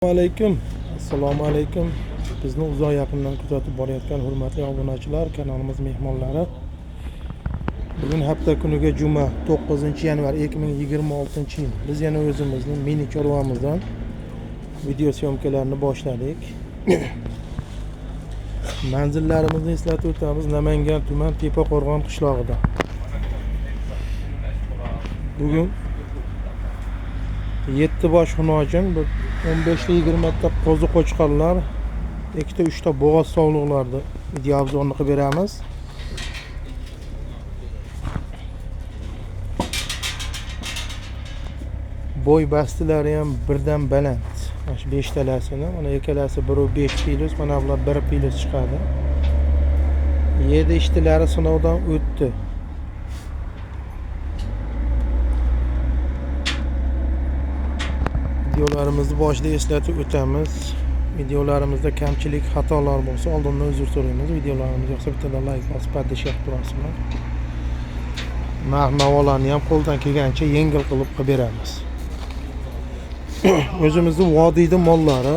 Assalomu alaykum. Bizni uzoq yaqindan kuzatib borayotgan hurmatli obunachilar, kanalimiz mehmonlari. Bugun hafta kuniga juma 9-yanvar 2026-yil. Biz yana o'zimizning mini chorvamizdan video syomkalarini boshladik. Manzillarimizni eslatib o'tamiz. Namangan tuman Tepaqo'rg'on qishlog'ida. Bugun 7 bosh xunojin, 15-20 ta qo'zi qo'chqorlar, 2-3 ta bo'g'oz sovliqlarni video obzorini qilib beramiz. Bo'y bastilari ham birdan baland. Mana shu 5 talasini, mana ikkalasi 1.5 kg, mana bular 1 kg chiqadi. 7 ishtilari sinovdan o'tdi. Videolarimizni boshida eslatib o'tamiz. Videolarimizda kamchilik, xatolar bo'lsa oldindan uzr so'raymiz. Videolarimiz yoqsa bittadan like bosib, podpishka qilib turasizlar. Narx-navolarni ham qo'ldan kelgancha yengil qilib beramiz. O'zimizning vodiyda mollari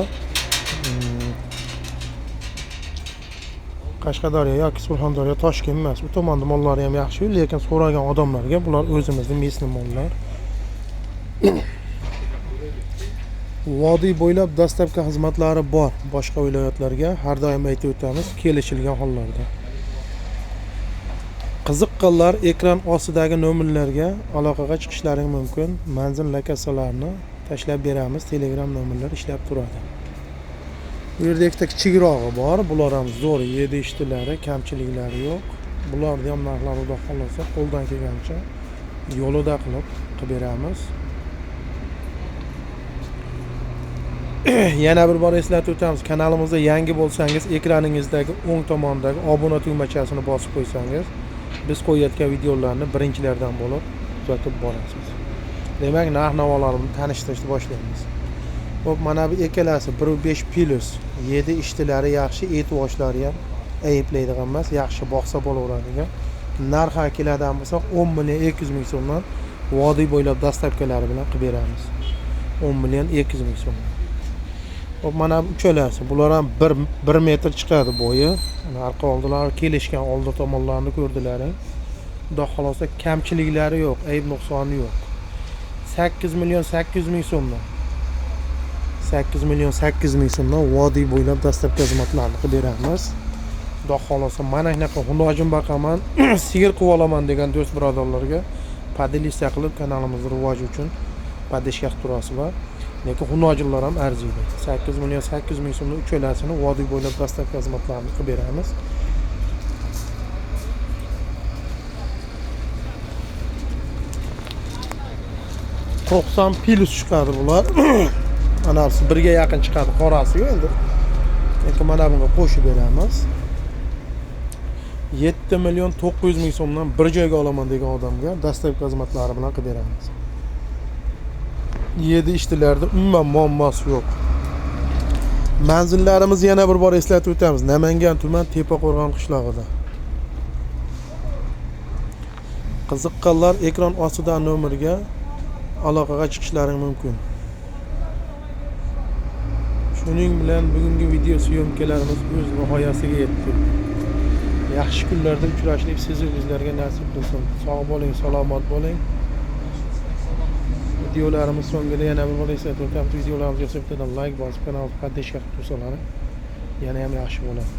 Qashqadaryo yoki Surxondaryo, Toshkent emas. Bu tomonda mollari ham yaxshi, lekin so'ragan odamlarga bular o'zimizning mesni mollar. Vodiy bo'ylab dastlabki xizmatlari bor. Boshqa viloyatlarga har doim aytib o'tamiz, kelishilgan hollarda. Qiziqqanlar ekran ostidagi nomerlarga aloqaga chiqishlari mumkin. Manzil lokasiyalarini tashlab beramiz. Telegram nomerlar ishlab turadi. Bu yerda ikkita kichikrog'i bor. Bular ham zo'r, 7 ishtilari, kamchiliklari yo'q. Bularni ham narxlari xudo xolasa qo'ldan kelgancha yo'lida qilib beramiz. Yana bir bor eslatib o'tamiz, kanalimizga yangi bo'lsangiz, ekraningizdagi o'ng tomondagi obuna tugmachasini bosib qo'ysangiz, biz qo'yayotgan videolarni birinchilardan bo'lib kuzatib borasiz. Demak, narx-navolarni tanishtirishni boshlaymiz. Xo'p, mana bu ikkalasi 1.5 plus, 7 ishtilari yaxshi, et voshlari ham ayiblaydigan emas, yaxshi boqsa bo'laveradigan. Narxi keladigan bo'lsa 10 million 200 ming so'mdan vodiy bo'ylab dastlabkilari bilan qilib beramiz. 10 million 200 ming so'm. Hop, mana bu uchalasi, bular ham 1 metr chiqadi bo'yi. Mana arqa oldilari kelishgan, oldi tomonlarini ko'rdilaring. Xudo xolosa kamchiliklari yo'q, ayb nuqsoni yo'q. 8 million 800 ming so'mdan. 8 million 800 ming so'mdan vodiy bo'ylab dastlabki xizmatlarni qilib beramiz. Xudo xolosa mana shunaqa xunojin baqaman, sigir qilib olaman degan do'st birodarlarga podelitsiya qilib kanalimizni rivoji uchun podpishka qilib turasizlar. Lekin xunojinlar ham arziydi. 8 million 800 ming so'mning uchalasini vodiy bo'ylab dastlabki xizmatlarni qilib beramiz. To'qson plus chiqadi bular. Anasi birga yaqin chiqadi, qorasi-yu endi. Lekin mana bunga qo'shib beramiz. 7 million 900 ming so'mdan bir joyga olaman degan odamga dastlabki xizmatlari bilan qilib beramiz. 7 ishtilarda umuman muammosi yo'q. Manzillarimizni yana bir bor eslatib o'tamiz. Namangan tuman Tepaqo'rg'on qishlog'ida. Qiziqqanlar ekran ostidagi nomerga aloqaga chiqishlari mumkin. Shuning bilan bugungi video syomkalarimiz o'z nihoyasiga yetdi. Yaxshi kunlarda uchrashlik sizni bizlarga nasib qilsin. Sog' bo'ling, salomat bo'ling. Videolarimiz so'ngida yana bir bor eslatib o'tamiz. Videolarimiz yoqsa bittadan like bosib, kanalga podpishka qilib tursalar yana ham yaxshi bo'ladi.